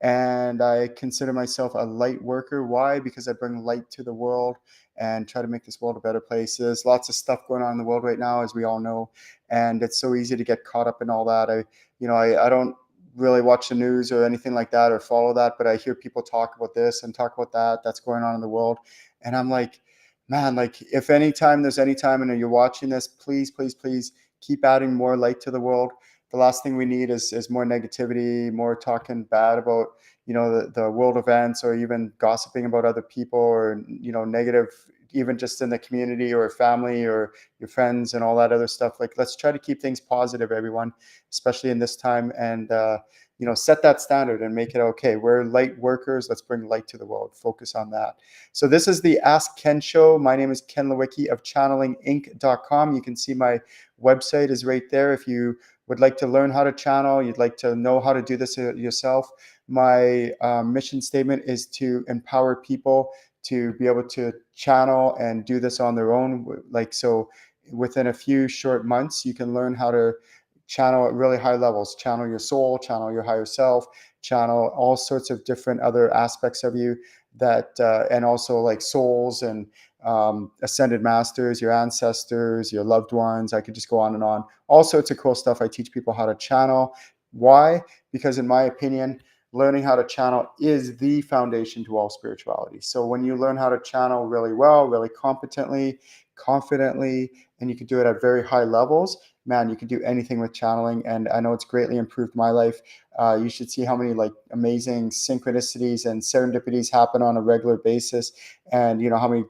and I consider myself a light worker. Why? Because I bring light to the world and try to make this world a better place. There's lots of stuff going on in the world right now, as we all know, and it's so easy to get caught up in all that. I don't really watch the news or anything like that or follow that, but I hear people talk about this and talk about that that's going on in the world, and I'm like, man, like if anytime there's any time and you're watching this, please, please, please keep adding more light to the world. The last thing we need is more negativity, more talking bad about the world events, or even gossiping about other people, or negative, even just in the community or family or your friends and all that other stuff. Like, let's try to keep things positive, everyone, especially in this time, and set that standard and make it okay. We're light workers. Let's bring light to the world. Focus on that. So this is the Ask Ken show. My name is Ken Lewicki of channelinginc.com. You can see my website is right there. If you would like to learn how to channel, you'd like to know how to do this yourself, my mission statement is to empower people to be able to channel and do this on their own. Like, so within a few short months, you can learn how to channel at really high levels, channel your soul, channel your higher self, channel all sorts of different other aspects of you that, and also like souls and ascended masters, your ancestors, your loved ones. I could just go on and on. All sorts of cool stuff. I teach people how to channel. Why? Because in my opinion, learning how to channel is the foundation to all spirituality. So when you learn how to channel really well, really competently, confidently, and you can do it at very high levels, man, you can do anything with channeling. And I know it's greatly improved my life. You should see how many like amazing synchronicities and serendipities happen on a regular basis, and how many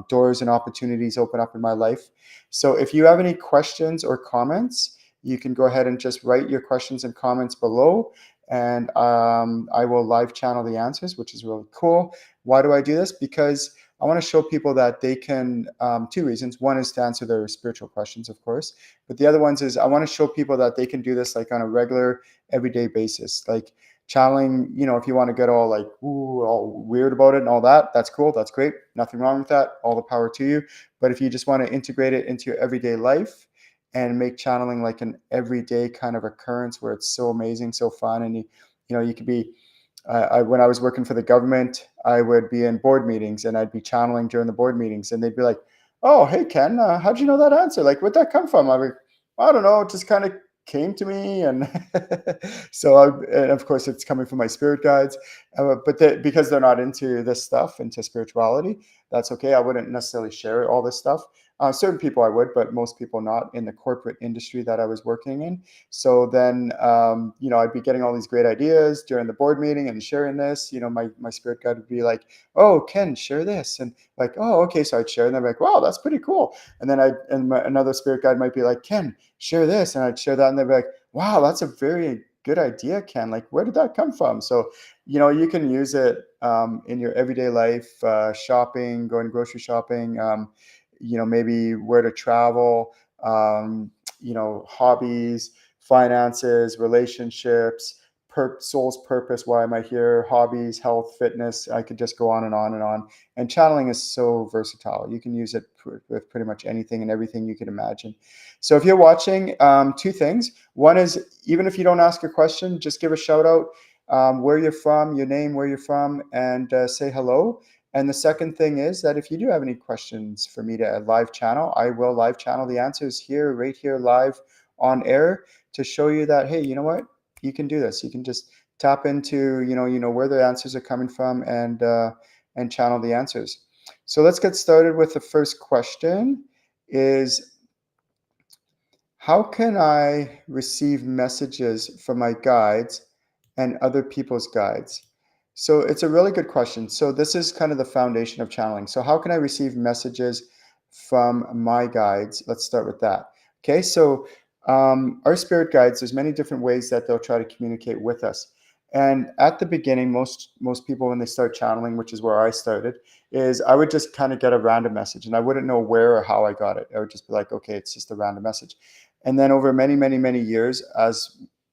doors and opportunities open up in my life. So if you have any questions or comments, you can go ahead and just write your questions and comments below, and I will live channel the answers, which is really cool. Why do I do this? Because I want to show people that they can, two reasons. One is to answer their spiritual questions, of course, but the other ones is I want to show people that they can do this like on a regular, everyday basis. Like channeling, if you want to get all like, ooh, all weird about it and all that, that's cool. That's great. Nothing wrong with that. All the power to you. But if you just want to integrate it into your everyday life and make channeling like an everyday kind of occurrence where it's so amazing, so fun, and you could be. When I was working for the government, I would be in board meetings and I'd be channeling during the board meetings, and they'd be like, "Oh, hey Ken, how'd you know that answer? Like, where'd that come from?" I'm like, "I don't know, it just kind of came to me," and and of course it's coming from my spirit guides, but because they're not into this stuff, into spirituality, that's okay. I wouldn't necessarily share all this stuff. Certain people I would, but most people not in the corporate industry that I was working in. So then, I'd be getting all these great ideas during the board meeting and sharing this. My spirit guide would be like, "Oh, Ken, share this," and like, "Oh, okay." So I'd share, and they're like, "Wow, that's pretty cool." And then another spirit guide might be like, "Ken, share this," and I'd share that, and they'd be like, "Wow, that's a very good idea, Ken. Like, where did that come from?" So, you can use it in your everyday life, shopping, going grocery shopping. Maybe where to travel, hobbies, finances, relationships, soul's purpose. Why am I here? Hobbies, health, fitness. I could just go on and on and on. And channeling is so versatile. You can use it with pretty much anything and everything you can imagine. So if you're watching, two things. One is, even if you don't ask a question, just give a shout out, where you're from, your name, where you're from, and say hello. And the second thing is that if you do have any questions for me to live channel, I will live channel the answers here, right here, live on air, to show you that, hey, you know what? You can do this. You can just tap into, where the answers are coming from, and channel the answers. So let's get started with the first question is, how can I receive messages from my guides and other people's guides? So it's a really good question. So this is kind of the foundation of channeling. So how can I receive messages from my guides? Let's start with that. Okay, so our spirit guides, there's many different ways that they'll try to communicate with us. And at the beginning, most people, when they start channeling, which is where I started, is I would just kind of get a random message, and I wouldn't know where or how I got it. I would just be like, okay, it's just a random message. And then over many, many, many years,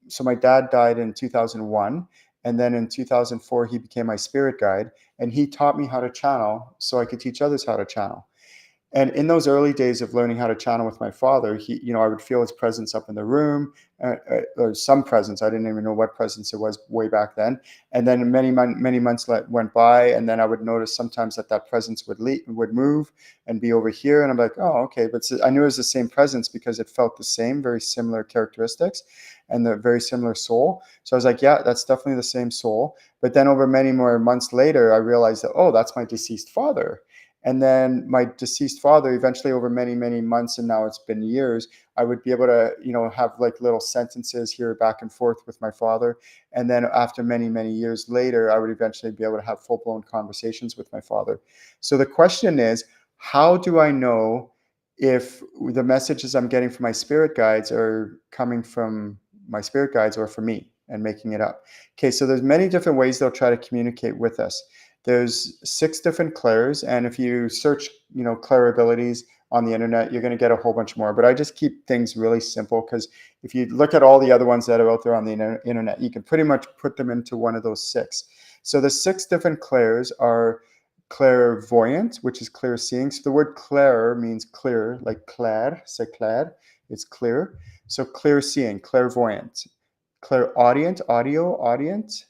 so my dad died in 2001. And then in 2004, he became my spirit guide, and he taught me how to channel so I could teach others how to channel. And in those early days of learning how to channel with my father, I would feel his presence up in the room, or some presence. I didn't even know what presence it was way back then. And then many months went by, and then I would notice sometimes that presence would move and be over here, and I'm like, oh, okay. But I knew it was the same presence because it felt the same, very similar characteristics, and the very similar soul. So I was like, yeah, that's definitely the same soul. But then over many more months later, I realized that, oh, that's my deceased father. And then my deceased father, eventually over many, many months, and now it's been years, I would be able to, have like little sentences here back and forth with my father. And then after many, many years later, I would eventually be able to have full blown conversations with my father. So the question is, how do I know if the messages I'm getting from my spirit guides are coming from my spirit guides or from me and making it up? Okay, so there's many different ways they'll try to communicate with us. There's 6 different clairs, and if you search, clair abilities on the internet, you're going to get a whole bunch more. But I just keep things really simple because if you look at all the other ones that are out there on the internet, you can pretty much put them into one of those 6. So the 6 different clairs are clairvoyant, which is clear seeing. So the word clair means clear, like clair, c'est clair, it's clear. So clear seeing, clairvoyant. Clairaudient, audient,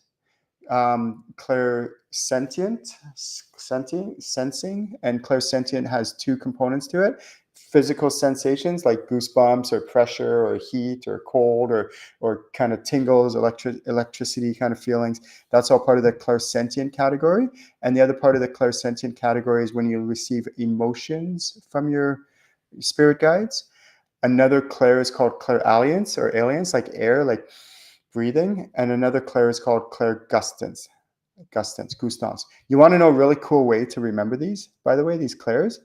clairsentient, sensing, and clairsentient has 2 components to it. Physical sensations like goosebumps or pressure or heat or cold or kind of tingles, electricity kind of feelings. That's all part of the clairsentient category. And the other part of the clairsentient category is when you receive emotions from your spirit guides. Another clair is called clairalience or aliens, like air, like breathing. And another clair is called clairgustance. Gustance. You want to know a really cool way to remember these, by the way, these clairs?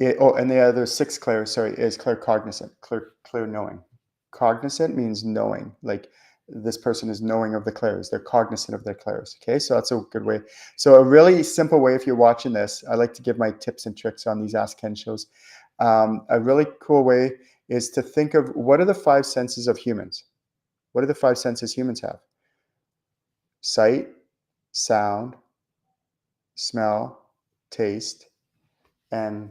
And the other 6 clairs, sorry, is claircognizant, clear knowing. Cognizant means knowing, like this person is knowing of the clairs. They're cognizant of their clairs. Okay, so that's a good way. So a really simple way, if you're watching this, I like to give my tips and tricks on these Ask Ken shows. A really cool way is to think of what are the 5 senses of humans? What are the 5 senses humans have? Sight, sound, smell, taste, and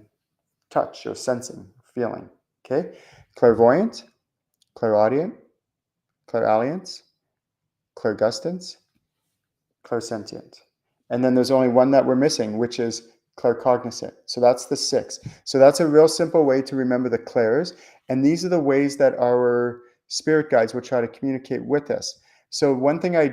touch or sensing, feeling. Okay? Clairvoyant, clairaudient, clairalience, clairgustance, clairsentient. And then there's only one that we're missing, which is claircognizant. So that's the 6. So that's a real simple way to remember the clairs. And these are the ways that our spirit guides will try to communicate with us. So one thing I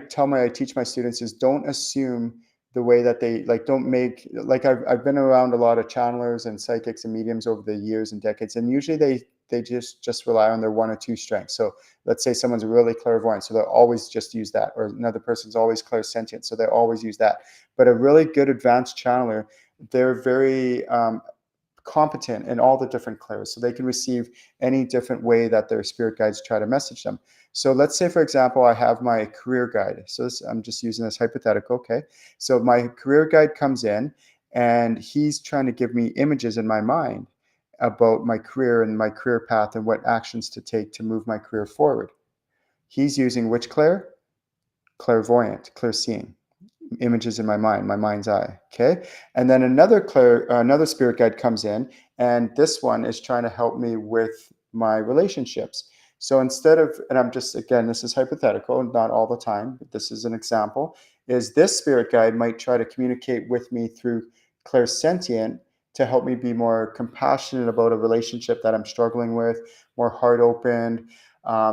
teach my students is don't assume the way that they don't make like I've been around a lot of channelers and psychics and mediums over the years and decades, and usually they just rely on their 1 or 2 strengths. So let's say someone's really clairvoyant, so they'll always just use that, or another person's always clairsentient, so they always use that. But a really good advanced channeler, they're very competent in all the different clairs, so they can receive any different way that their spirit guides try to message them. So let's say, for example, I have my career guide. So I'm just using this hypothetical, okay? So my career guide comes in, and he's trying to give me images in my mind about my career and my career path and what actions to take to move my career forward. He's using which clair? Clairvoyant, clear seeing, images in my mind, my mind's eye. Okay. And then another spirit guide comes in, and this one is trying to help me with my relationships. So instead of, and I'm just, again, this is hypothetical, not all the time, but this is an example, is this spirit guide might try to communicate with me through clairsentient to help me be more compassionate about a relationship that I'm struggling with, more heart open,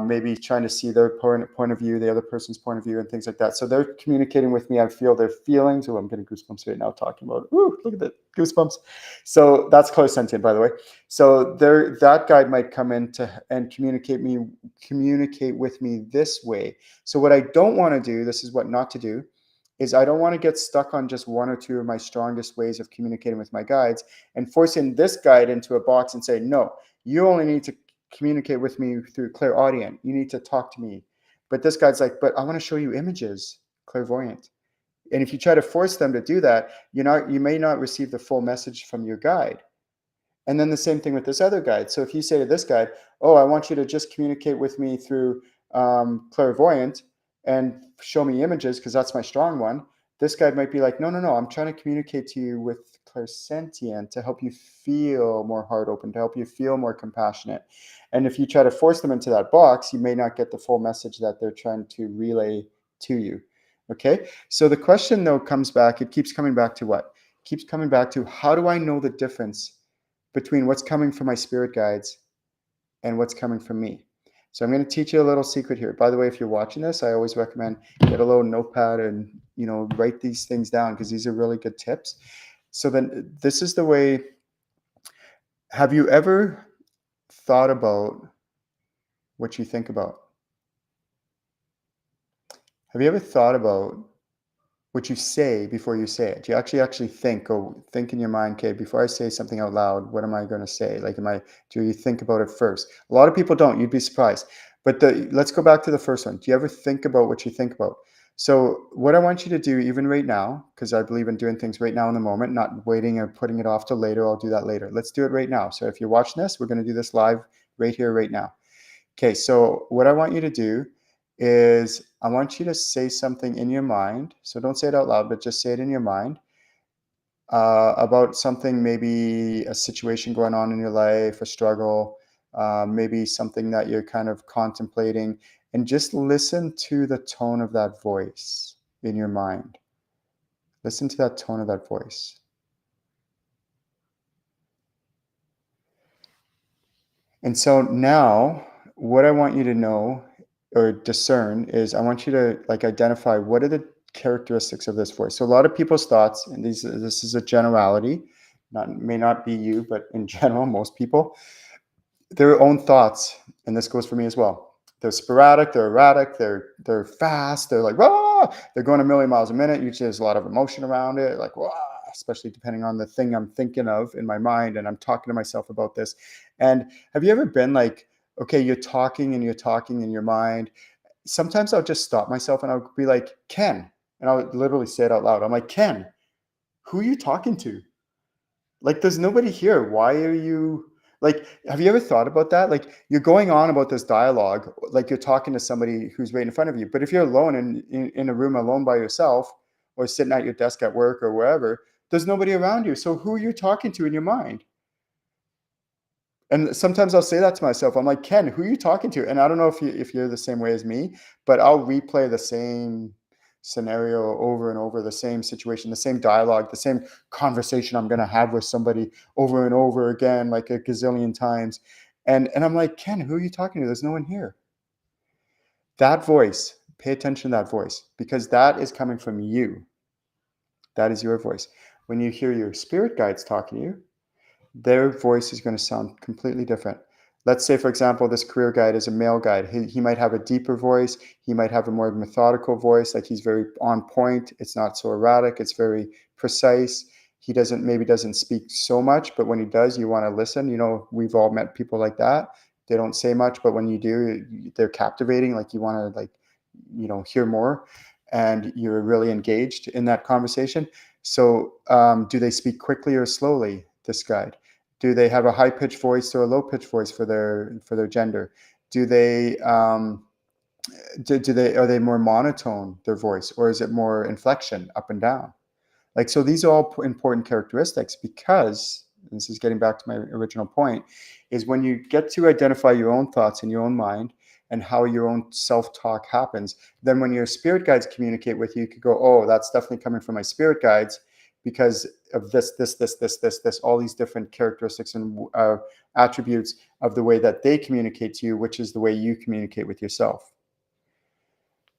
maybe trying to see their point of view, the other person's point of view, and things like that. So they're communicating with me. I feel their feelings. Oh, I'm getting goosebumps right now talking about it. Ooh, look at that, goosebumps. So that's clairsentient, by the way. So that guide might come in and communicate with me this way. So what I don't want to do, this is what not to do, is I don't want to get stuck on just 1 or 2 of my strongest ways of communicating with my guides and forcing this guide into a box and say, no, you only need to communicate with me through clairaudient. You need to talk to me. But this guy's like, but I want to show you images, clairvoyant. And if you try to force them to do that, you may not receive the full message from your guide. And then the same thing with this other guide. So if you say to this guide, oh, I want you to just communicate with me through clairvoyant and show me images because that's my strong one, This guide might be like, no, no, no, I'm trying to communicate to you with clairsentient to help you feel more heart open, to help you feel more compassionate. And if you try to force them into that box, you may not get the full message that they're trying to relay to you. Okay. So the question though comes back, it keeps coming back to what? It keeps coming back to, how do I know the difference between what's coming from my spirit guides and what's coming from me? So I'm going to teach you a little secret here. By the way, if you're watching this, I always recommend get a little notepad and write these things down, because these are really good tips. So then this is the way. Have you ever thought about what you think about? Have you ever thought about what you say before you say it? Do you actually think in your mind, okay, before I say something out loud, what am I going to say? Like, do you think about it first? A lot of people don't. You'd be surprised. But let's go back to the first one. Do you ever think about what you think about? So what I want you to do, even right now, because I believe in doing things right now in the moment, not waiting or putting it off till later. I'll do that later. Let's do it right now. So if you're watching this, we're going to do this live right here, right now. Okay, so what I want you to do is I want you to say something in your mind. So don't say it out loud, but just say it in your mind about something, maybe a situation going on in your life, a struggle, maybe something that you're kind of contemplating, and just listen to the tone of that voice in your mind. Listen to that tone of that voice. And so now, what I want you to know or discern is, I want you to like identify what are the characteristics of this voice. So a lot of people's thoughts, and this is a generality, may not be you, but in general, most people, their own thoughts, and this goes for me as well. They're sporadic, they're erratic, they're fast, they're like, "Wah!" They're going a million miles a minute. Usually there's a lot of emotion around it, like, "Wah!" Especially depending on the thing I'm thinking of in my mind, and I'm talking to myself about this. And have you ever been like, okay, you're talking and you're talking in your mind? Sometimes I'll just stop myself and I'll be like, Ken, and I'll literally say it out loud. I'm like, Ken, who are you talking to? Like, there's nobody here. Why are you like, have you ever thought about that? Like, you're going on about this dialogue, like you're talking to somebody who's right in front of you. But if you're alone in a room alone by yourself, or sitting at your desk at work or wherever, there's nobody around you. So who are you talking to in your mind? And sometimes I'll say that to myself. I'm like, Ken, who are you talking to? And I don't know if you're the same way as me, but I'll replay the same scenario over and over, the same situation, the same dialogue, the same conversation I'm going to have with somebody over and over again, like a gazillion times. And I'm like, Ken, who are you talking to? There's no one here. That voice, pay attention to that voice, because that is coming from you. That is your voice. When you hear your spirit guides talking to you, their voice is going to sound completely different. Let's say, for example, this career guide is a male guide. He might have a deeper voice. He might have a more methodical voice, like he's very on point. It's not so erratic. It's very precise. He doesn't speak so much, but when he does, you want to listen. We've all met people like that. They don't say much, but when you do, they're captivating. Like, you want to hear more, and you're really engaged in that conversation. So, do they speak quickly or slowly? This guide. Do they have a high pitched voice or a low pitched voice for their gender? Do they are they more monotone, their voice, or is it more inflection up and down? Like, so these are all important characteristics, because, and this is getting back to my original point, is when you get to identify your own thoughts in your own mind and how your own self-talk happens, then when your spirit guides communicate with you, you could go, oh, that's definitely coming from my spirit guides because of this, all these different characteristics and attributes of the way that they communicate to you, which is the way you communicate with yourself.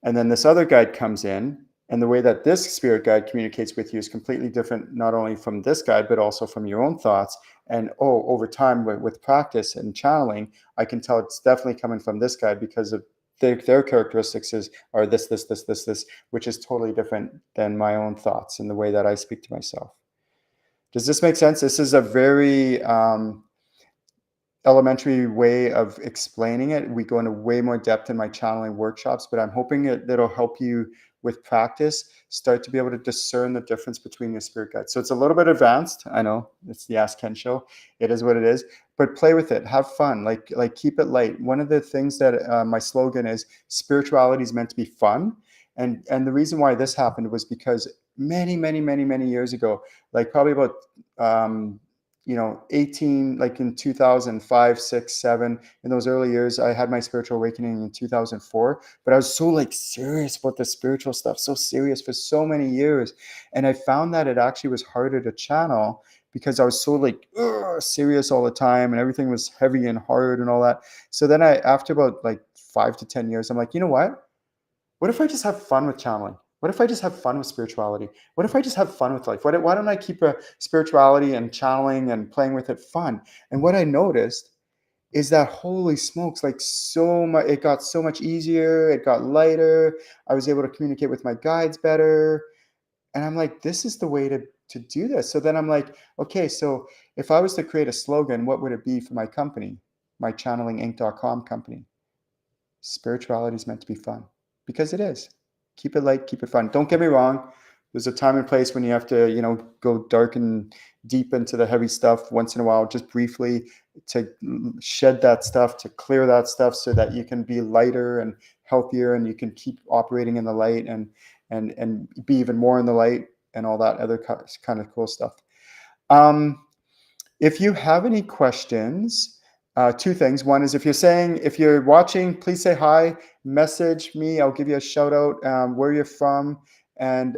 And then this other guide comes in, and the way that this spirit guide communicates with you is completely different, not only from this guide, but also from your own thoughts. And over time, with practice and channeling, I can tell it's definitely coming from this guide, because of their characteristics are this, which is totally different than my own thoughts and the way that I speak to myself. Does this make sense? This is a very elementary way of explaining it. We go into way more depth in my channeling workshops, but I'm hoping that'll help you with practice start to be able to discern the difference between your spirit guides. So it's a little bit advanced. I know it's the Ask Ken show. It is what it is, but play with it. Have fun. Like keep it light. One of the things that my slogan is, spirituality is meant to be fun. And the reason why this happened was because many years ago, like probably about 18, like in 2005, 6, 7, in those early years, I had my spiritual awakening in 2004. But I was so like serious about the spiritual stuff, so serious for so many years. And I found that it actually was harder to channel because I was so like serious all the time and everything was heavy and hard and all that. So then after about like 5 to 10 years, I'm like, you know what if I just have fun with channeling? What if I just have fun with spirituality? What if I just have fun with life? Why don't I keep a spirituality and channeling and playing with it fun? And what I noticed is that holy smokes, like so much, it got so much easier. It got lighter. I was able to communicate with my guides better. And I'm like, this is the way to do this. So then I'm like, okay, so if I was to create a slogan, what would it be for my company, my channelinginc.com company? Spirituality is meant to be fun, because it is. Keep it light, keep it fun. Don't get me wrong. There's a time and place when you have to, go dark and deep into the heavy stuff once in a while, just briefly, to shed that stuff, to clear that stuff so that you can be lighter and healthier and you can keep operating in the light and be even more in the light and all that other kind of cool stuff. If you have any questions, two things. One is, if you're watching, please say hi, message me. I'll give you a shout out, where you're from, and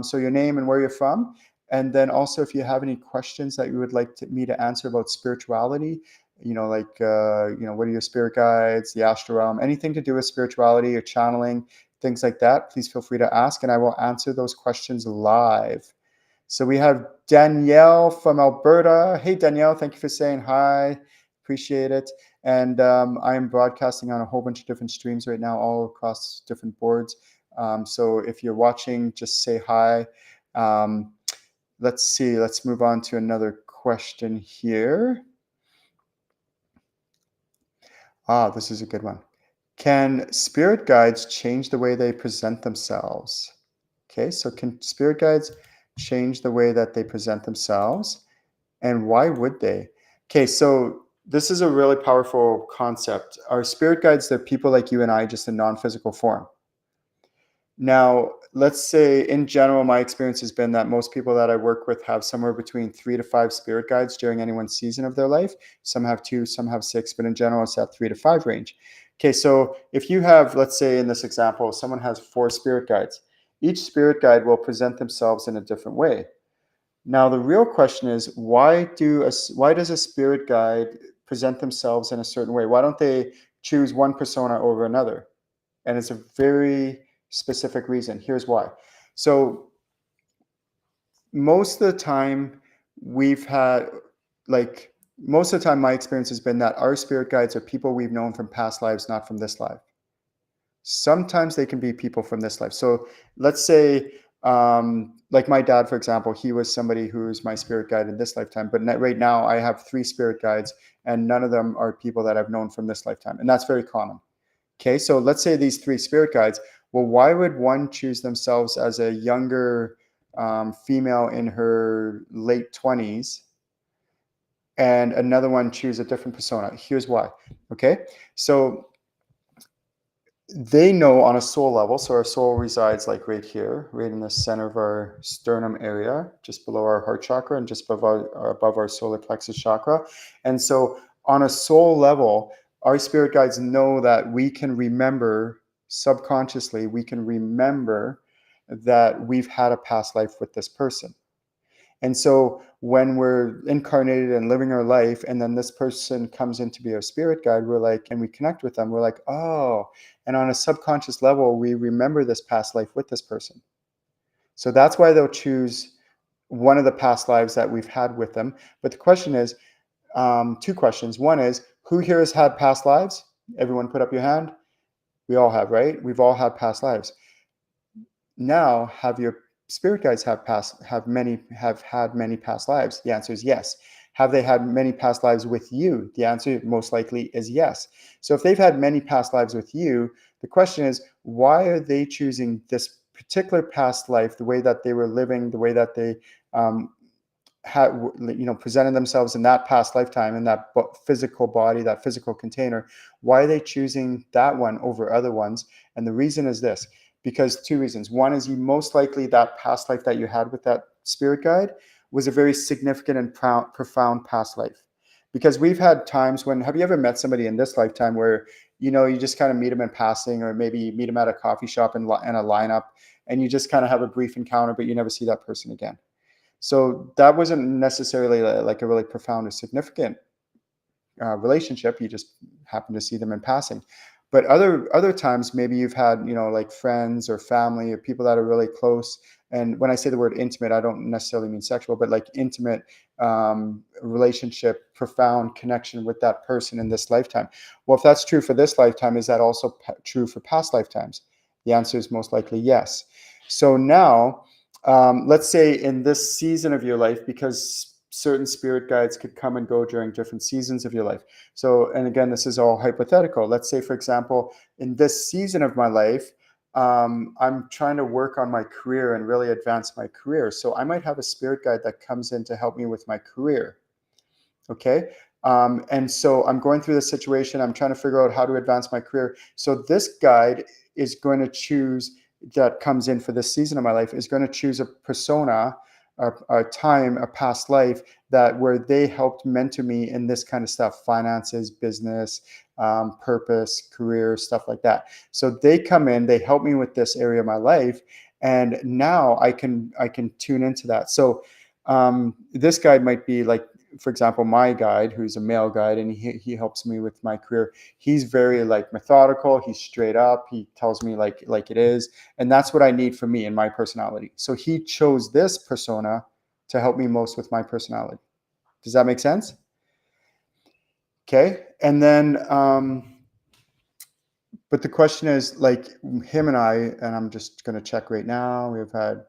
so your name and where you're from. And then also, if you have any questions that you would like me to answer about spirituality, what are your spirit guides, the astral realm, anything to do with spirituality or channeling, things like that, please feel free to ask, and I will answer those questions live. So we have Danielle from Alberta. Hey, Danielle, thank you for saying hi. Appreciate it. And I am broadcasting on a whole bunch of different streams right now, all across different boards. So if you're watching, just say hi. Let's see. Let's move on to another question here. This is a good one. Can spirit guides change the way they present themselves? Okay, so can spirit guides change the way that they present themselves? And why would they? Okay, so this is a really powerful concept. Our spirit guides, they're people like you and I, just in non-physical form. Now, let's say in general, my experience has been that most people that I work with have somewhere between 3 to 5 spirit guides during any one season of their life. Some have 2, some have 6, but in general, it's that 3 to 5 range. Okay, so if you have, let's say in this example, someone has 4 spirit guides, each spirit guide will present themselves in a different way. Now, the real question is, why does a spirit guide present themselves in a certain way? Why don't they choose one persona over another? And it's a very specific reason. Here's why. So most of the time my experience has been that our spirit guides are people we've known from past lives, not from this life. Sometimes they can be people from this life. So let's say, like my dad, for example, he was somebody who's my spirit guide in this lifetime. But right now I have 3 spirit guides, and none of them are people that I've known from this lifetime. And that's very common. Okay, so let's say these 3 spirit guides. Well, why would one choose themselves as a younger female in her late 20s and another one choose a different persona? Here's why. Okay, so they know on a soul level. So our soul resides like right here, right in the center of our sternum area, just below our heart chakra and just above our solar plexus chakra. And so on a soul level, our spirit guides know that we can remember subconsciously, we can remember that we've had a past life with this person. And so when we're incarnated and living our life, and then this person comes in to be our spirit guide, we're like, and we connect with them, we're like, oh, and on a subconscious level, we remember this past life with this person. So that's why they'll choose one of the past lives that we've had with them. But the question is, 2 questions. One is, who here has had past lives? Everyone put up your hand. We all have, right? We've all had past lives. Now, have your spirit guides have had many past lives? The answer is yes. Have they had many past lives with you? The answer most likely is yes. So if they've had many past lives with you, the question is, why are they choosing this particular past life, the way that they were living, the way that they presented themselves in that past lifetime, in that physical body, that physical container? Why are they choosing that one over other ones? And the reason is this: because two reasons. One is you most likely that past life that you had with that spirit guide was a very significant and profound past life. Because we've had times when, have you ever met somebody in this lifetime where, you just kind of meet them in passing, or maybe you meet them at a coffee shop in a lineup, and you just kind of have a brief encounter, but you never see that person again. So that wasn't necessarily like a really profound or significant relationship. You just happen to see them in passing. But other times, maybe you've had, like friends or family or people that are really close. And when I say the word intimate, I don't necessarily mean sexual, but like intimate relationship, profound connection with that person in this lifetime. Well, if that's true for this lifetime, is that also true for past lifetimes? The answer is most likely yes. So now, let's say in this season of your life, because certain spirit guides could come and go during different seasons of your life. So, and again, this is all hypothetical. Let's say, for example, in this season of my life, I'm trying to work on my career and really advance my career. So I might have a spirit guide that comes in to help me with my career. Okay. And so I'm going through this situation. I'm trying to figure out how to advance my career. So this guide is going to choose, that comes in for this season of my life, is going to choose a persona, a time, a past life that where they helped mentor me in this kind of stuff: finances, business, purpose, career, stuff like that. So they come in, they help me with this area of my life, and now I can tune into that. So this guide might be like, for example, my guide, who's a male guide, and he helps me with my career. He's very like methodical. He's straight up. He tells me like it is, and that's what I need for me and my personality. So he chose this persona to help me most with my personality. Does that make sense? Okay, and then but the question is, like, him and I'm just going to check right now. We've had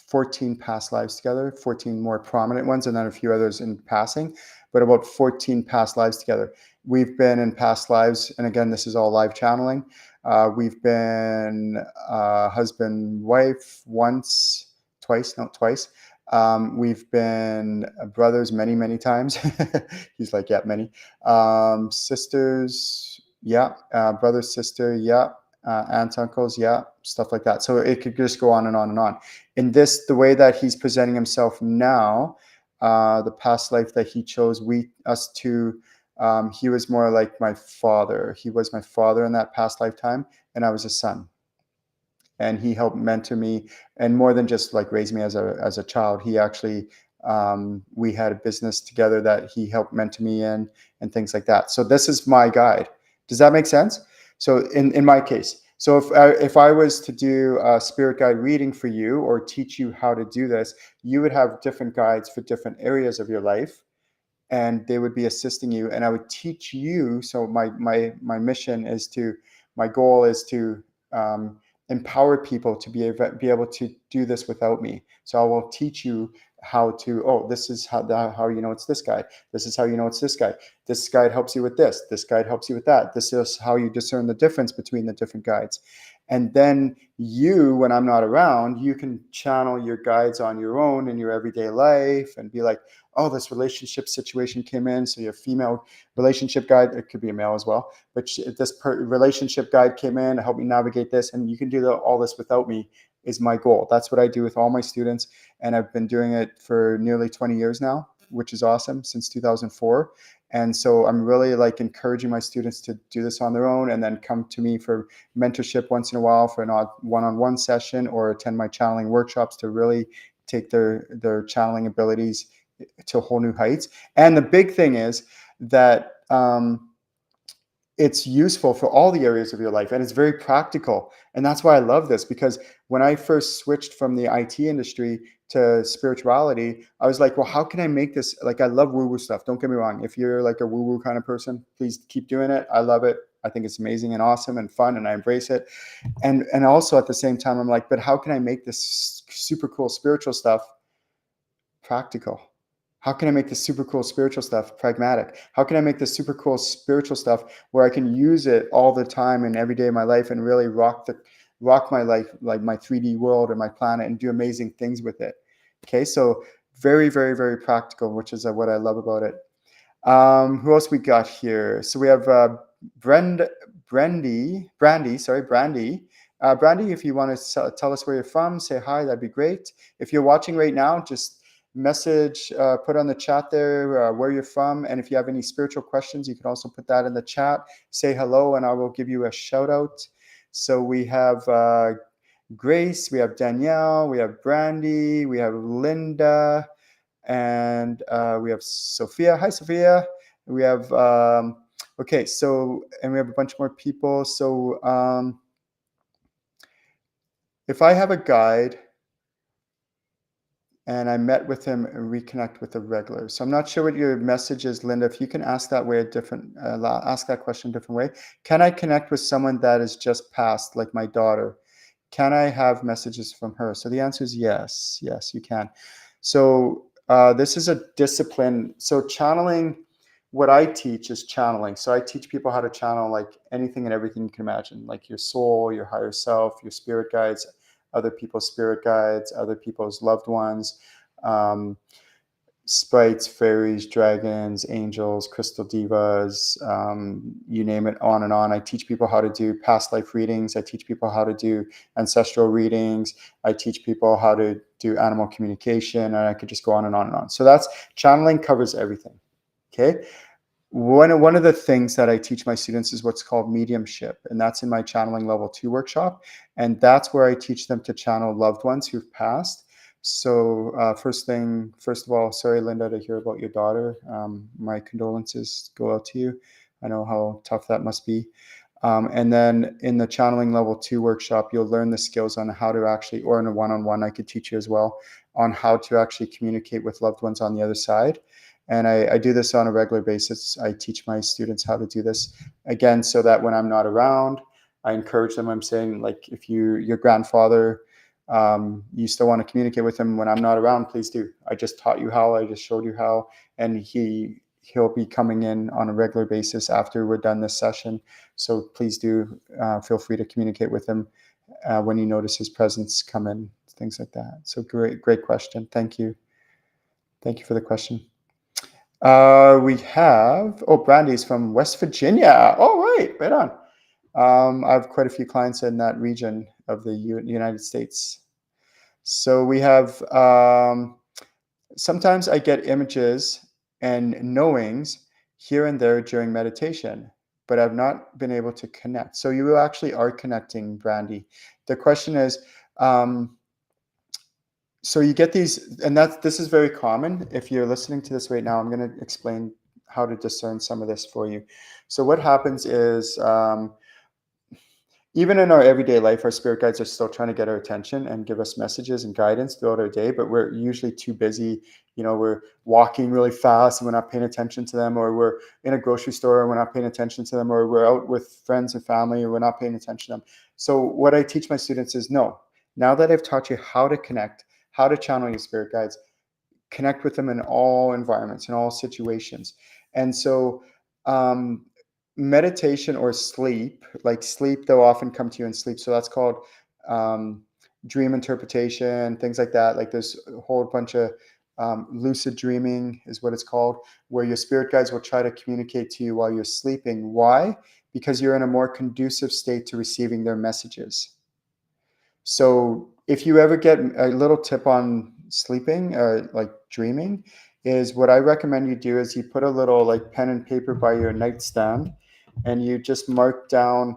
14 past lives together, 14 more prominent ones, and then a few others in passing, but about 14 past lives together. We've been in past lives, and again, this is all live channeling. We've been husband, wife once, twice, no, twice. We've been brothers many, many times. He's like, yeah, many. Sisters, yeah. Brother, sister, yeah. Aunts, uncles, yeah, stuff like that. So it could just go on and on and on. In this, the way that he's presenting himself now, the past life that he chose us to, he was more like my father. He was my father in that past lifetime, and I was a son. And he helped mentor me, and more than just like raise me as a child. He actually, we had a business together that he helped mentor me in, and things like that. So this is my guide. Does that make sense? So in my case, so if I was to do a spirit guide reading for you, or teach you how to do this, you would have different guides for different areas of your life, and they would be assisting you, and I would teach you. So my mission is to, my goal is to empower people to be able to do this without me. So I will teach you how to, oh, this is how it's this guy. This is how it's this guy. This guide helps you with this. This guide helps you with that. This is how you discern the difference between the different guides. And then you, when I'm not around, you can channel your guides on your own in your everyday life and be like, oh, this relationship situation came in. So your female relationship guide, it could be a male as well, but this relationship guide came in to help me navigate this. And you can do all this without me, is my goal. That's what I do with all my students. And I've been doing it for nearly 20 years now, which is awesome, since 2004. And so I'm really like encouraging my students to do this on their own, and then come to me for mentorship once in a while for an odd one-on-one session, or attend my channeling workshops to really take their channeling abilities to whole new heights. And the big thing is that it's useful for all the areas of your life, and it's very practical. And that's why I love this, because when I first switched from the IT industry to spirituality, I was like, well, how can I make this, like, I love woo-woo stuff. Don't get me wrong. If you're like a woo-woo kind of person, please keep doing it. I love it. I think it's amazing and awesome and fun, and I embrace it. And also at the same time, I'm like, but how can I make this super cool spiritual stuff practical? How can I make this super cool spiritual stuff pragmatic? How can I make this super cool spiritual stuff where I can use it all the time and every day of my life, and really rock my life, like my 3D world and my planet, and do amazing things with it? Okay, so very, very, very practical, which is what I love about it. Who else we got here? So we have Brandy. Brandy, if you want to tell us where you're from, say hi, that'd be great. If you're watching right now, just message, put on the chat there where you're from. And if you have any spiritual questions, you can also put that in the chat. Say hello, and I will give you a shout out. So we have Grace, we have Danielle, we have Brandy, we have Linda, and we have Sophia. Hi, Sophia. We have, okay, so, and we have a bunch more people. So if I have a guide and I met with him and reconnect with the regular. So I'm not sure what your message is, Linda. If you can ask that way a different, ask that question a different way. Can I connect with someone that is just passed, like my daughter? Can I have messages from her? So the answer is yes. Yes, you can. So this is a discipline. So channeling, what I teach is channeling. So I teach people how to channel like anything and everything you can imagine, like your soul, your higher self, your spirit guides, other people's spirit guides, other people's loved ones, um, sprites, fairies, dragons, angels, crystal divas, you name it, on and on. I teach people how to do past life readings. I teach people how to do ancestral readings. I teach people how to do animal communication, and I could just go on and on and on. So that's channeling, covers everything. Okay. One of the things that I teach my students is what's called mediumship, and that's in my channeling level 2 workshop. And that's where I teach them to channel loved ones who've passed. So first of all, sorry, Linda, to hear about your daughter. My condolences go out to you. I know how tough that must be. And then in the channeling level 2 workshop, you'll learn the skills on how to actually, or in a one-on-one, I could teach you as well, on how to actually communicate with loved ones on the other side. And I do this on a regular basis. I teach my students how to do this, again, so that when I'm not around, I encourage them. I'm saying, like, if your grandfather, you still want to communicate with him when I'm not around, please do. I just taught you how. I just showed you how. And he'll be coming in on a regular basis after we're done this session. So please do feel free to communicate with him when you notice his presence come in, things like that. So great question. Thank you. Thank you for the question. We have, Brandy's from West Virginia. Oh, right on. I have quite a few clients in that region of the United States. So we have, sometimes I get images and knowings here and there during meditation, but I've not been able to connect. So you actually are connecting, Brandy. The question is, so you get these, and this is very common. If you're listening to this right now, I'm going to explain how to discern some of this for you. So what happens is, even in our everyday life, our spirit guides are still trying to get our attention and give us messages and guidance throughout our day, but we're usually too busy. We're walking really fast and we're not paying attention to them, or we're in a grocery store and we're not paying attention to them, or we're out with friends and family and we're not paying attention to them. So what I teach my students is, no, now that I've taught you how to connect, how to channel your spirit guides, connect with them in all environments, in all situations. And so meditation or sleep, like sleep, they'll often come to you in sleep. So that's called dream interpretation, things like that. Like there's a whole bunch of lucid dreaming is what it's called, where your spirit guides will try to communicate to you while you're sleeping. Why? Because you're in a more conducive state to receiving their messages. So if you ever get a little tip on sleeping or like dreaming, is what I recommend you do is you put a little like pen and paper by your nightstand, and you just mark down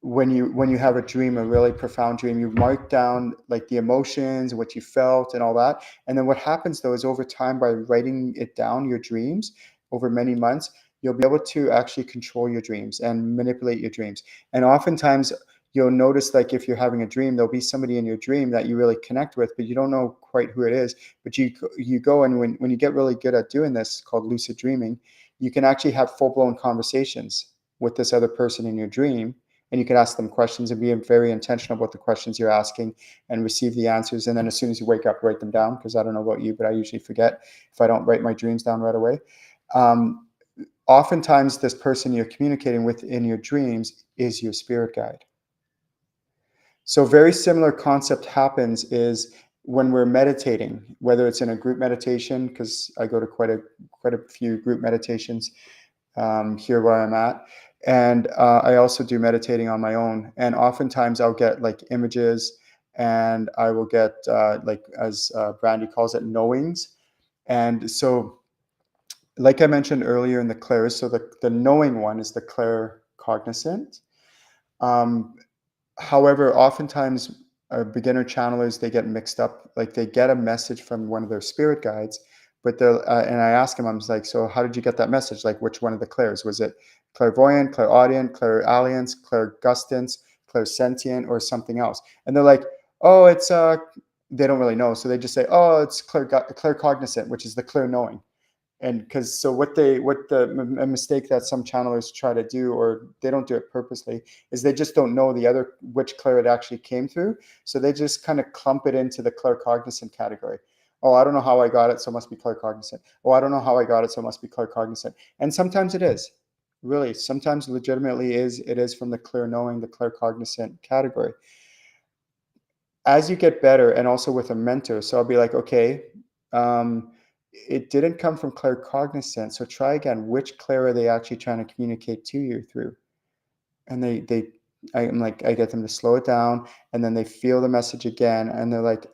when you have a dream, a really profound dream, you mark down like the emotions, what you felt and all that. And then what happens though is, over time, by writing it down, your dreams over many months, you'll be able to actually control your dreams and manipulate your dreams. And oftentimes you'll notice, like if you're having a dream, there'll be somebody in your dream that you really connect with, but you don't know quite who it is. But you go, and when you get really good at doing this, called lucid dreaming, you can actually have full-blown conversations with this other person in your dream, and you can ask them questions and be very intentional about the questions you're asking and receive the answers. And then as soon as you wake up, write them down, because I don't know about you, but I usually forget if I don't write my dreams down right away. Oftentimes this person you're communicating with in your dreams is your spirit guide. So very similar concept happens is when we're meditating, whether it's in a group meditation, because I go to quite a few group meditations here where I'm at. And I also do meditating on my own. And oftentimes I'll get like images, and I will get like, as Brandy calls it, knowings. And so, like I mentioned earlier in the clairs, so the knowing one is the clair cognizant. Um, However, oftentimes beginner channelers, they get mixed up. Like they get a message from one of their spirit guides, but they'll and I ask them, I'm just like, so how did you get that message? Like, which one of the clairs was it? Clairvoyant, clairaudient, clairalliance, clairgustance, clairsentient, or something else? And they're like, oh, it's they don't really know, so they just say, oh, it's claircognizant, which is the clear knowing. And because so what the mistake that some channelers try to do, or they don't do it purposely, is they just don't know the other, which clair it actually came through, so they just kind of clump it into the claircognizant category. Oh, I don't know how I got it, so it must be claircognizant. Oh, I don't know how I got it, so it must be claircognizant. And sometimes it is, really, sometimes legitimately it is from the clear knowing, the claircognizant category. As you get better, and also with a mentor, so I'll be like, okay, it didn't come from claircognizant, so try again. Which clair are they actually trying to communicate to you through? And I'm like, I get them to slow it down, and then they feel the message again, and they're like,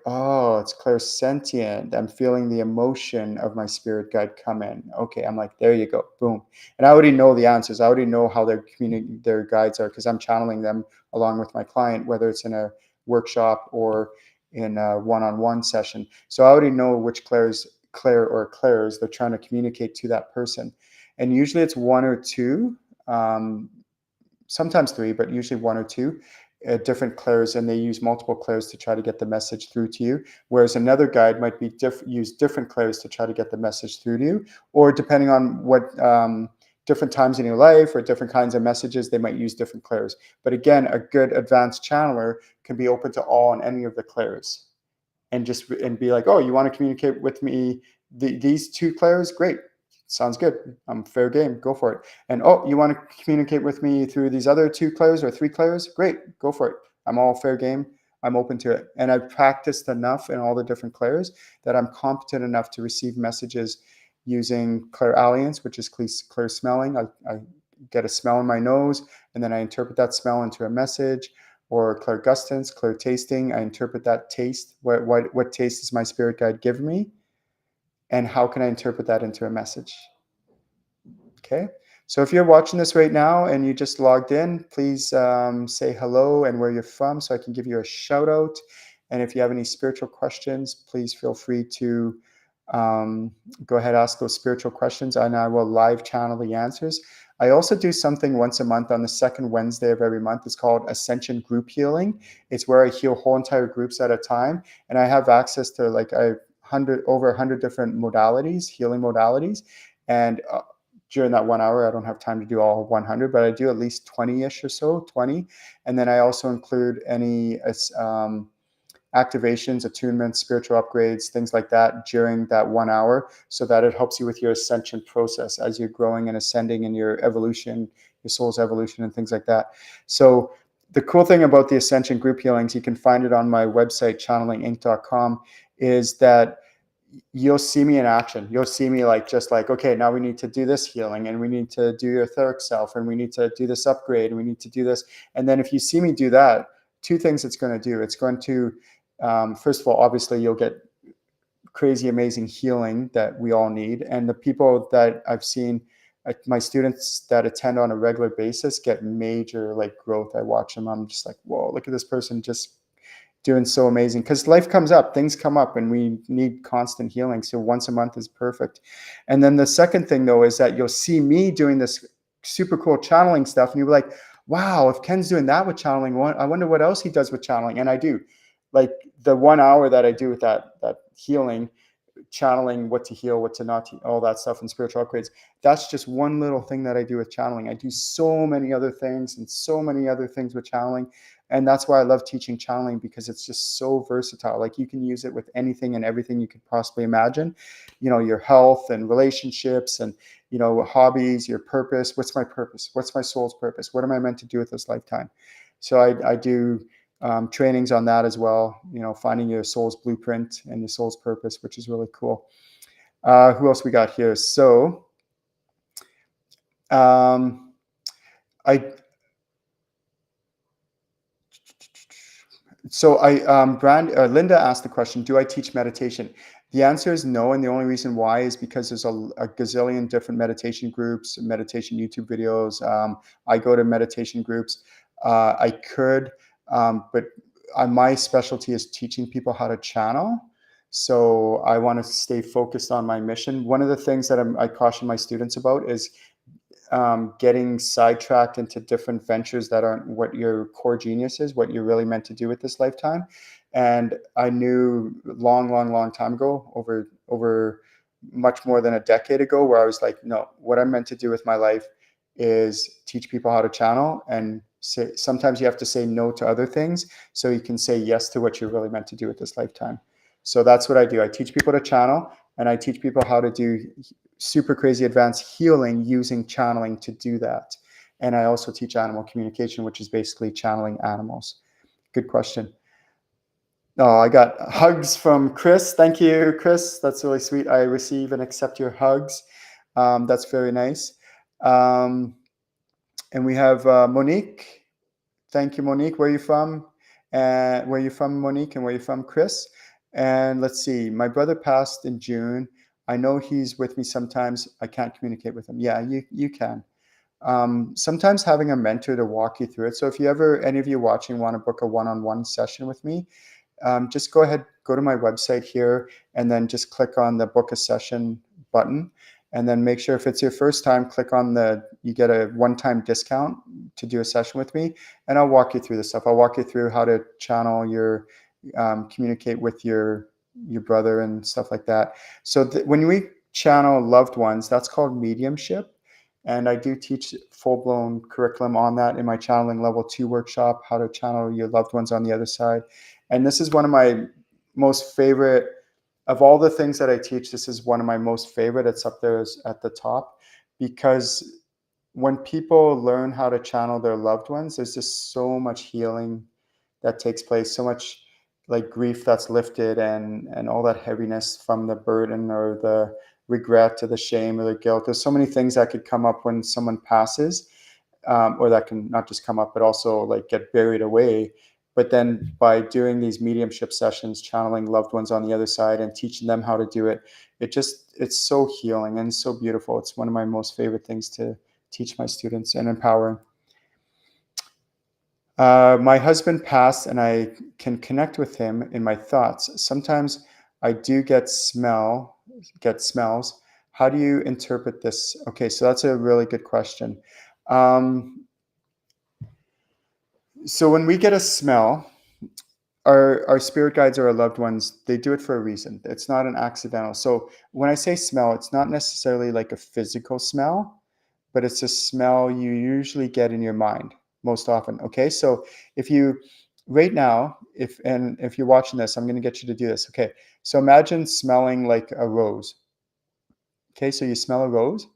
oh, it's clairsentient. I'm feeling the emotion of my spirit guide come in. Okay, I'm like, there you go, boom. And I already know the answers. I already know how their guides are, because I'm channeling them along with my client, whether it's in a workshop or in a one-on-one session. So I already know which clair or clairs they're trying to communicate to that person. And usually it's one or two, um, sometimes three, but usually one or two different clairs, and they use multiple clairs to try to get the message through to you. Whereas another guide might be use different clairs to try to get the message through to you, or depending on what different times in your life or different kinds of messages, they might use different clairs. But again, a good advanced channeler can be open to all and any of the clairs, and be like, oh, you want to communicate with me these two clairs? Great, sounds good. I'm fair game. Go for it. And oh, you want to communicate with me through these other two clairs or three clairs? Great, go for it. I'm all fair game. I'm open to it. And I've practiced enough in all the different clairs that I'm competent enough to receive messages using clairalliance, which is clear smelling. I get a smell in my nose, and then I interpret that smell into a message. Or clairgustance, clear tasting. I interpret that taste. What taste is my spirit guide giving me? And how can I interpret that into a message? Okay. So if you're watching this right now and you just logged in, please say hello and where you're from, so I can give you a shout out. And if you have any spiritual questions, please feel free to go ahead, ask those spiritual questions, and I will live channel the answers. I also do something once a month on the second Wednesday of every month. It's called Ascension Group Healing. It's where I heal whole entire groups at a time, and I have access to like over 100 different modalities, healing modalities, and during that 1 hour, I don't have time to do all 100, but I do at least 20-ish or so, 20. And then I also include any activations, attunements, spiritual upgrades, things like that during that 1 hour, so that it helps you with your ascension process as you're growing and ascending in your evolution, your soul's evolution, and things like that. So the cool thing about the Ascension Group Healings, you can find it on my website, channelinginc.com, is that you'll see me in action. You'll see me like, just like, okay, now we need to do this healing, and we need to do your etheric self, and we need to do this upgrade, and we need to do this. And then if you see me do that, two things it's going to do. It's going to, first of all, obviously you'll get crazy, amazing healing that we all need. And the people that I've seen, my students that attend on a regular basis, get major like growth. I watch them. I'm just like, whoa, look at this person just doing so amazing, because life comes up, things come up, and we need constant healing. So once a month is perfect. And then the second thing though is that you'll see me doing this super cool channeling stuff, and you'll be like, wow, if Ken's doing that with channeling, I wonder what else he does with channeling. And I do. Like the 1 hour that I do with that healing, channeling, what to heal, what to not heal, all that stuff, and spiritual upgrades, that's just one little thing that I do with channeling. I do so many other things and so many other things with channeling. And that's why I love teaching channeling, because it's just so versatile. Like you can use it with anything and everything you could possibly imagine, your health and relationships, and hobbies, your purpose. What's my purpose? What's my soul's purpose? What am I meant to do with this lifetime? So I do trainings on that as well, finding your soul's blueprint and your soul's purpose, which is really cool. Who else we got here? So I So Linda asked the question, do I teach meditation? The answer is no, and the only reason why is because there's a gazillion different meditation groups, meditation YouTube videos. I go to meditation groups. I could, but my specialty is teaching people how to channel. So I want to stay focused on my mission. One of the things that I caution my students about is getting sidetracked into different ventures that aren't what your core genius is, what you're really meant to do with this lifetime. And I knew long, long, long time ago, over much more than a decade ago, where I was like, no, what I'm meant to do with my life is teach people how to channel. And sometimes you have to say no to other things so you can say yes to what you're really meant to do with this lifetime. So that's what I do. I teach people to channel, and I teach people how to do super crazy advanced healing using channeling to do that. And I also teach animal communication, which is basically channeling animals. Good question. Oh, I got hugs from Chris. Thank you, Chris. That's really sweet. I receive and accept your hugs. That's very nice. Um, and we have Monique. Thank you, Monique. Where are you from? And where are you from, Monique? And where are you from, Chris? And let's see. My brother passed in June. I know he's with me sometimes. I can't communicate with him. Yeah, you can. Sometimes having a mentor to walk you through it. So if you ever, any of you watching, want to book a one-on-one session with me, just go ahead, go to my website here, and then just click on the book a session button. And then make sure if it's your first time, click on you get a one-time discount to do a session with me. And I'll walk you through this stuff. I'll walk you through how to channel communicate with your brother and stuff like that. So when we channel loved ones, that's called mediumship. And I do teach full-blown curriculum on that in my channeling level 2 workshop, how to channel your loved ones on the other side. And this is one of my most favorite of all the things that I teach. This is one of my most favorite. It's up there at the top, because when people learn how to channel their loved ones, there's just so much healing that takes place, so much like grief that's lifted, and all that heaviness from the burden or the regret or the shame or the guilt. There's so many things that could come up when someone passes, or that can not just come up, but also like get buried away. But then by doing these mediumship sessions, channeling loved ones on the other side and teaching them how to do it, it's so healing and so beautiful. It's one of my most favorite things to teach my students and empowering. My husband passed, and I can connect with him in my thoughts. Sometimes I do get smells. How do you interpret this? Okay, so that's a really good question. So when we get a smell, our spirit guides or our loved ones, they do it for a reason. It's not an accidental. So when I say smell, it's not necessarily like a physical smell, but it's a smell you usually get in your mind most often. Okay, so if you right now, if you're watching this, I'm going to get you to do this. Okay, so imagine smelling like a rose. Okay, so you smell a rose.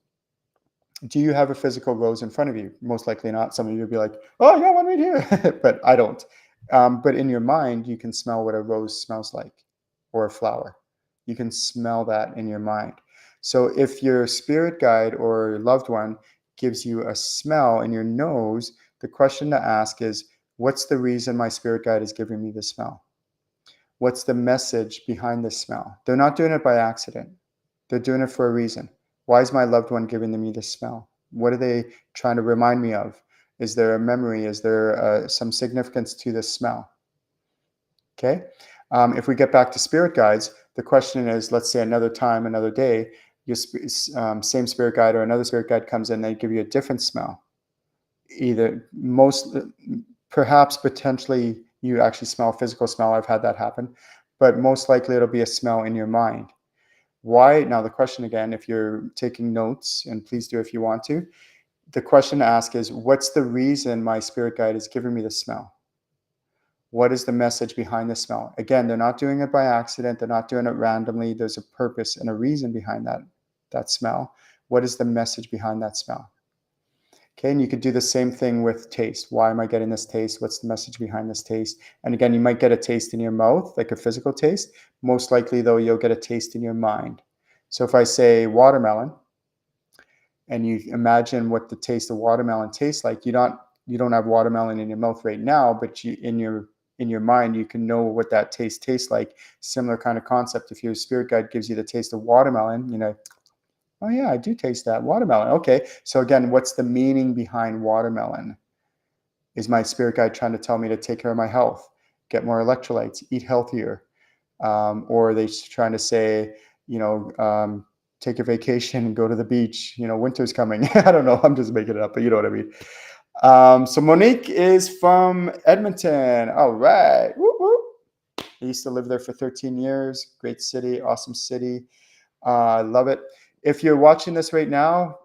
Do you have a physical rose in front of you? Most likely not. Some of you will be like, oh, I got one right here, but I don't. But in your mind, you can smell what a rose smells like, or a flower. You can smell that in your mind. So if your spirit guide or loved one gives you a smell in your nose, the question to ask is, what's the reason my spirit guide is giving me the smell? What's the message behind the smell? They're not doing it by accident. They're doing it for a reason. Why is my loved one giving me this smell? What are they trying to remind me of? Is there a memory? Is there some significance to this smell? Okay. If we get back to spirit guides, the question is, let's say another time, another day, your same spirit guide or another spirit guide comes in, they give you a different smell. Perhaps potentially you actually smell physical smell. I've had that happen, but most likely it'll be a smell in your mind. Why? Now, the question again, if you're taking notes, and please do if you want to, the question to ask is, what's the reason my spirit guide is giving me the smell? What is the message behind the smell? Again, they're not doing it by accident. They're not doing it randomly. There's a purpose and a reason behind that smell. What is the message behind that smell? Okay, and you could do the same thing with taste. Why am I getting this taste? What's the message behind this taste? And again, you might get a taste in your mouth, like a physical taste. Most likely, though, you'll get a taste in your mind. So if I say watermelon, and you imagine what the taste of watermelon tastes like. You don't have watermelon in your mouth right now, but in your mind you can know what that taste tastes like. Similar kind of concept. If your spirit guide gives you the taste of watermelon, oh yeah, I do taste that watermelon. Okay, so again, what's the meaning behind watermelon? Is my spirit guide trying to tell me to take care of my health, get more electrolytes, eat healthier? Or are they trying to say, you know, take a vacation and go to the beach? Winter's coming. I don't know. I'm just making it up, but you know what I mean. So Monique is from Edmonton. All right. Woo woo. I used to live there for 13 years. Great city, awesome city. I love it. If you're watching this right now,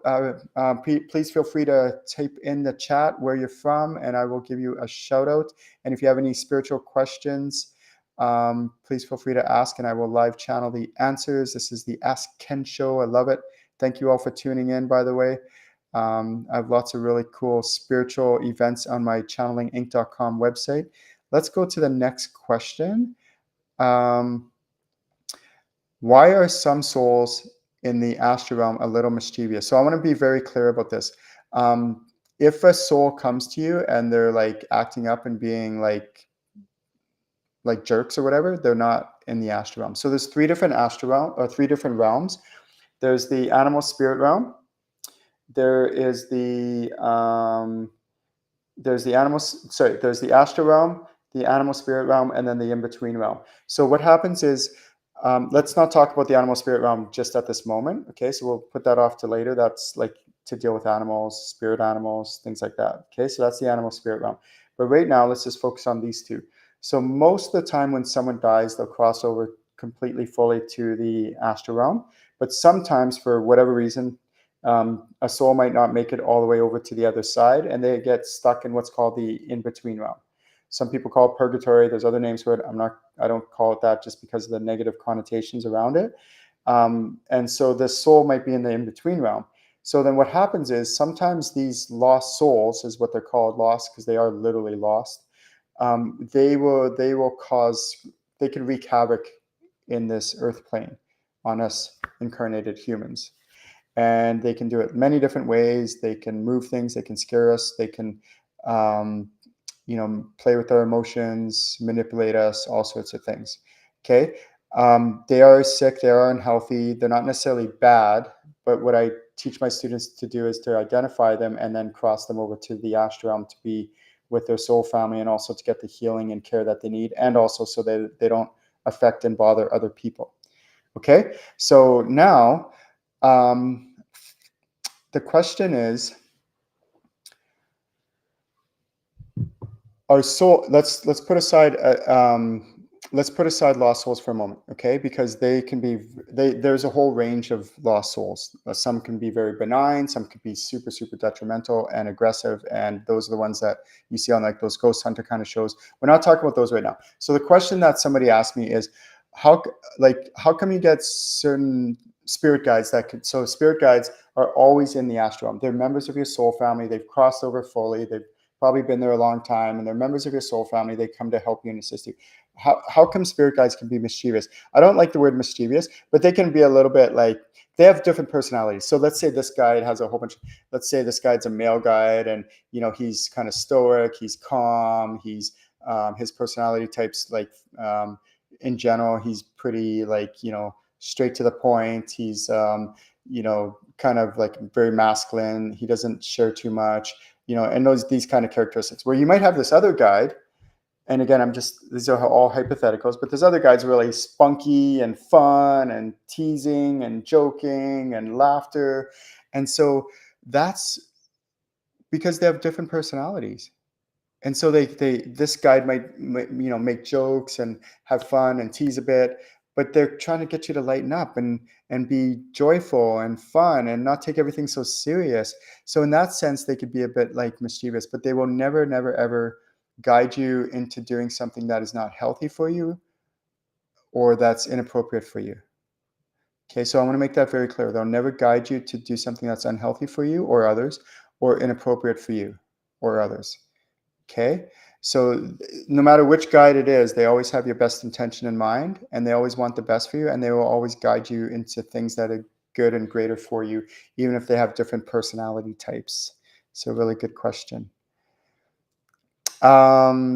please feel free to type in the chat where you're from, and I will give you a shout out. And if you have any spiritual questions, please feel free to ask, and I will live channel the answers. This is the Ask Ken Show. I love it. Thank you all for tuning in, by the way. I have lots of really cool spiritual events on my channelinginc.com website. Let's go to the next question. Why are some souls in the astral realm a little mischievous? So I want to be very clear about this. If a soul comes to you and they're like acting up and being like jerks or whatever, they're not in the astral realm. So there's three different astral realm or three different realms. There's the animal spirit realm. There is the there's the astral realm, the animal spirit realm, and then the in-between realm. So what happens is, let's not talk about the animal spirit realm just at this moment. Okay, so we'll put that off to later. That's like to deal with animals, spirit animals, things like that. Okay, so that's the animal spirit realm. But right now, let's just focus on these two. So most of the time when someone dies, they'll cross over completely fully to the astral realm. But sometimes, for whatever reason, a soul might not make it all the way over to the other side, and they get stuck in what's called the in-between realm. Some people call it purgatory. There's other names for it. I don't call it that just because of the negative connotations around it. And so the soul might be in the in-between realm. So then what happens is sometimes these lost souls, is what they're called, lost, because they are literally lost. They can wreak havoc in this earth plane on us incarnated humans. And they can do it many different ways. They can move things. They can scare us. They can, play with our emotions, manipulate us, all sorts of things. Okay. They are sick. They are unhealthy. They're not necessarily bad, but what I teach my students to do is to identify them and then cross them over to the astral realm to be with their soul family, and also to get the healing and care that they need, and also so that they don't affect and bother other people. Okay. So now, the question is, our soul. Let's put aside lost souls for a moment, okay? Because there's a whole range of lost souls. Some can be very benign, some could be super super detrimental and aggressive, and those are the ones that you see on like those ghost hunter kind of shows. We're not talking about those right now. So the question that somebody asked me is, how come you get certain spirit guides so spirit guides are always in the astral realm? They're members of your soul family. They've crossed over fully. They've probably been there a long time, and they're members of your soul family. They come to help you and assist you. How come spirit guides can be mischievous? I don't like the word mischievous, but they can be a little bit like, they have different personalities. So let's say this guide has a whole bunch. Let's say this guide's a male guide, and he's kind of stoic, he's calm, he's his personality types, like in general, he's pretty like straight to the point. He's kind of like very masculine. He doesn't share too much. And these kind of characteristics, where you might have this other guide, and again, these are all hypotheticals, but this other guide's really spunky and fun and teasing and joking and laughter. And so that's because they have different personalities. And so this guide might make jokes and have fun and tease a bit, but they're trying to get you to lighten up and be joyful and fun and not take everything so serious. So in that sense, they could be a bit like mischievous, but they will never, never, ever guide you into doing something that is not healthy for you or that's inappropriate for you. Okay, so I want to make that very clear. They'll never guide you to do something that's unhealthy for you or others, or inappropriate for you or others. Okay, so no matter which guide it is, they always have your best intention in mind, and they always want the best for you, and they will always guide you into things that are good and greater for you, even if they have different personality types. So really good question.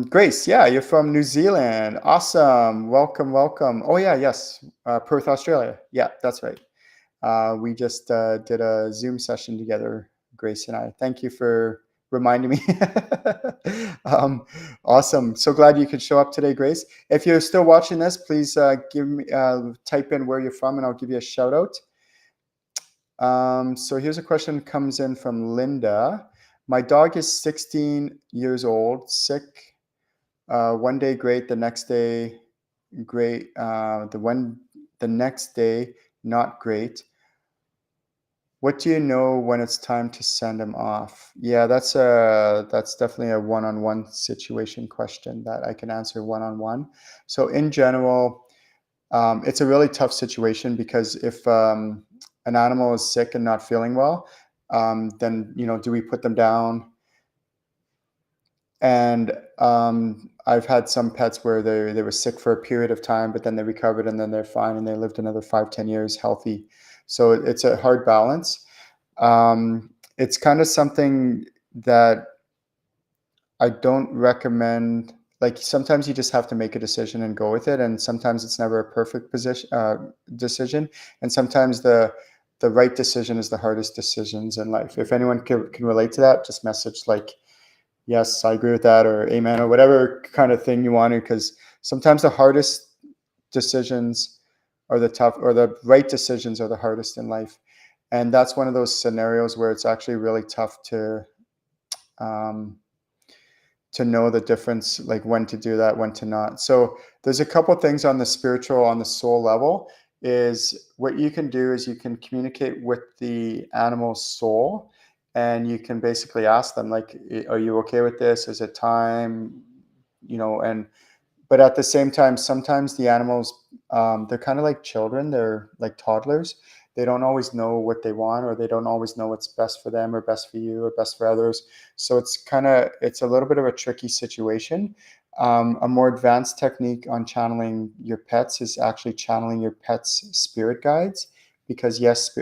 Grace, yeah, you're from New Zealand. Awesome. Welcome, welcome. Oh yeah, yes. Perth, Australia. Yeah, that's right. We just did a Zoom session together, Grace and I. Thank you for reminding me. Awesome. So glad you could show up today, Grace. If you're still watching this, please give me type in where you're from, and I'll give you a shout out. So here's a question comes in from Linda. My dog is 16 years old, sick. One day great, the next day great. The next day not great. What do you know when it's time to send him off? Yeah, that's definitely a one-on-one situation question that I can answer one-on-one. So in general, it's a really tough situation because if an animal is sick and not feeling well, then do we put them down? And I've had some pets where they were sick for a period of time, but then they recovered and then they're fine and they lived another 5-10 years healthy. So it's a hard balance. It's kind of something that I don't recommend. Like sometimes you just have to make a decision and go with it, and sometimes it's never a perfect decision, and sometimes the right decision is the hardest decisions in life. If anyone can relate to that, just message like, yes, I agree with that, or amen, or whatever kind of thing you want to, because sometimes the hardest decisions are the tough, or the right decisions are the hardest in life. And that's one of those scenarios where it's actually really tough um, to know the difference, like when to do that, when to not. So there's a couple things on the spiritual, on the soul level. Is what you can do is you can communicate with the animal's soul, and you can basically ask them like, are you okay with this? Is it time? And but at the same time, sometimes the animals, they're kind of like children. They're like toddlers. They don't always know what they want, or they don't always know what's best for them or best for you or best for others. So it's a little bit of a tricky situation. A more advanced technique on channeling your pets is actually channeling your pets' spirit guides, because yes,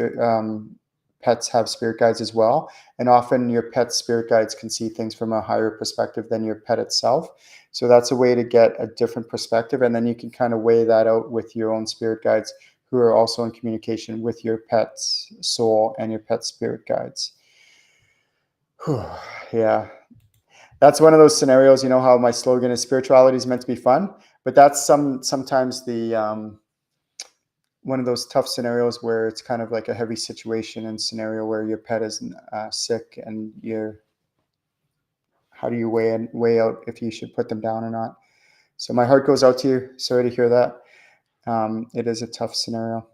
pets have spirit guides as well. And often your pet's spirit guides can see things from a higher perspective than your pet itself. So that's a way to get a different perspective. And then you can kind of weigh that out with your own spirit guides, who are also in communication with your pet's soul and your pet's spirit guides. Whew, yeah. That's one of those scenarios, how my slogan is spirituality is meant to be fun, but that's sometimes the one of those tough scenarios where it's kind of like a heavy situation and scenario where your pet is sick, and how do you weigh out if you should put them down or not? So my heart goes out to you. Sorry to hear that. It is a tough scenario.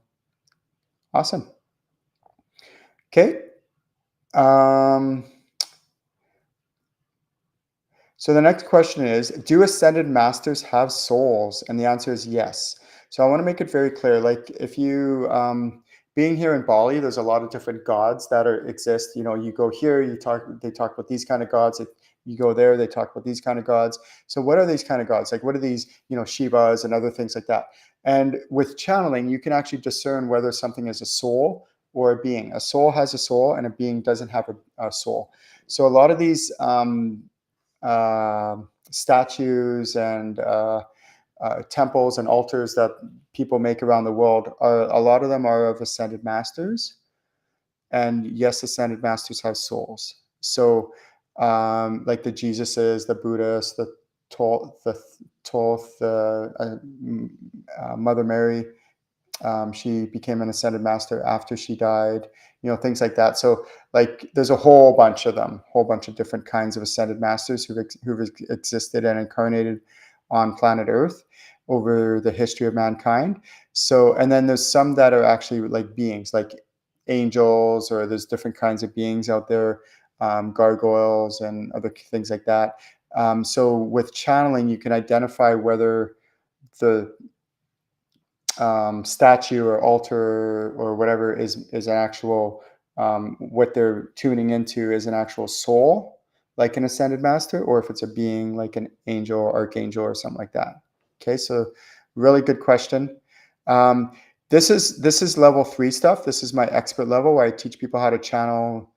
Awesome. Okay. So the next question is, do ascended masters have souls? And the answer is yes. So I want to make it very clear, like if you, being here in Bali, there's a lot of different gods that exist. You go here, they talk about these kind of gods. You go there, they talk about these kind of gods. So what are these kind of gods? Like what are these, Shivas and other things like that? And with channeling, you can actually discern whether something is a soul or a being. A soul has a soul and a being doesn't have a soul. So a lot of these, statues and temples and altars that people make around the world, a lot of them are of ascended masters. And yes, ascended masters have souls. So like the Jesuses, the Buddhists, the Thoth, Mother Mary, she became an ascended master after she died, things like that. So like there's a whole bunch of them, whole bunch of different kinds of ascended masters who've existed and incarnated on planet Earth over the history of mankind. So, and then there's some that are actually like beings, like angels, or there's different kinds of beings out there, gargoyles and other things like that. So with channeling, you can identify whether the statue or altar or whatever is an actual, what they're tuning into is an actual soul, like an ascended master, or if it's a being like an angel, archangel, or something like that. Okay, so really good question. Um, This is level 3 stuff. This is my expert level where I teach people how to channel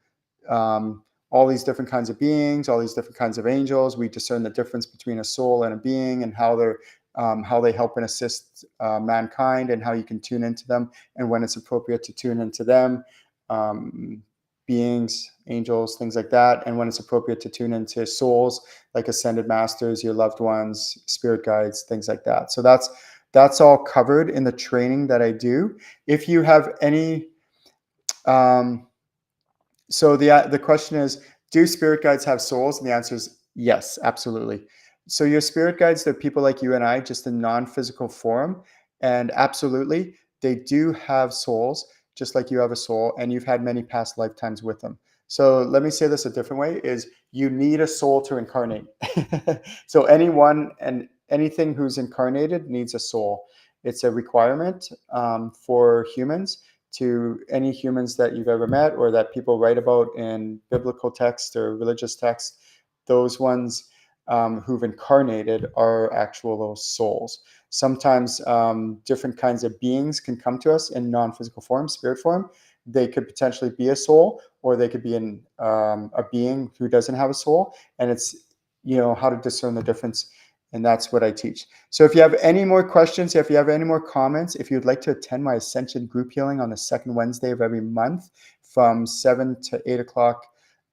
um, all these different kinds of beings, all these different kinds of angels. We discern the difference between a soul and a being, and how they help and assist mankind, and how you can tune into them, and when it's appropriate to tune into them, um, beings, angels, things like that, and when it's appropriate to tune into souls like ascended masters, your loved ones, spirit guides, things like that. So that's all covered in the training that I do. If you have any um, so the question is, do spirit guides have souls? And the answer is yes, absolutely. So your spirit guides, they're people like you and I, just in non-physical form, and absolutely, they do have souls, just like you have a soul, and you've had many past lifetimes with them. So let me say this a different way: is you need a soul to incarnate. So anyone and anything who's incarnated needs a soul. It's a requirement for humans, to any humans that you've ever met or that people write about in biblical text or religious text. Those ones who've incarnated are actual souls. Sometimes different kinds of beings can come to us in non-physical form, spirit form. They could potentially be a soul, or they could be a being who doesn't have a soul. And it's, how to discern the difference. And that's what I teach. So if you have any more questions, if you have any more comments, if you'd like to attend my Ascension group healing on the second Wednesday of every month from 7 to 8 o'clock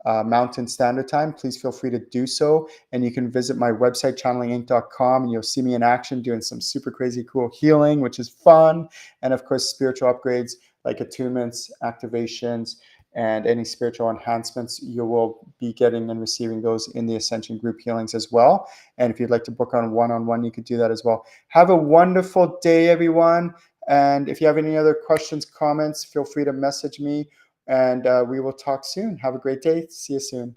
Mountain Standard Time, please feel free to do so. And you can visit my website, channelinginc.com, and you'll see me in action doing some super crazy cool healing, which is fun. And of course, spiritual upgrades like attunements, activations, and any spiritual enhancements. You will be getting and receiving those in the Ascension group healings as well. And if you'd like to book on one-on-one, you could do that as well. Have a wonderful day, everyone. And if you have any other questions, comments, feel free to message me, and we will talk soon. Have a great day. See you soon.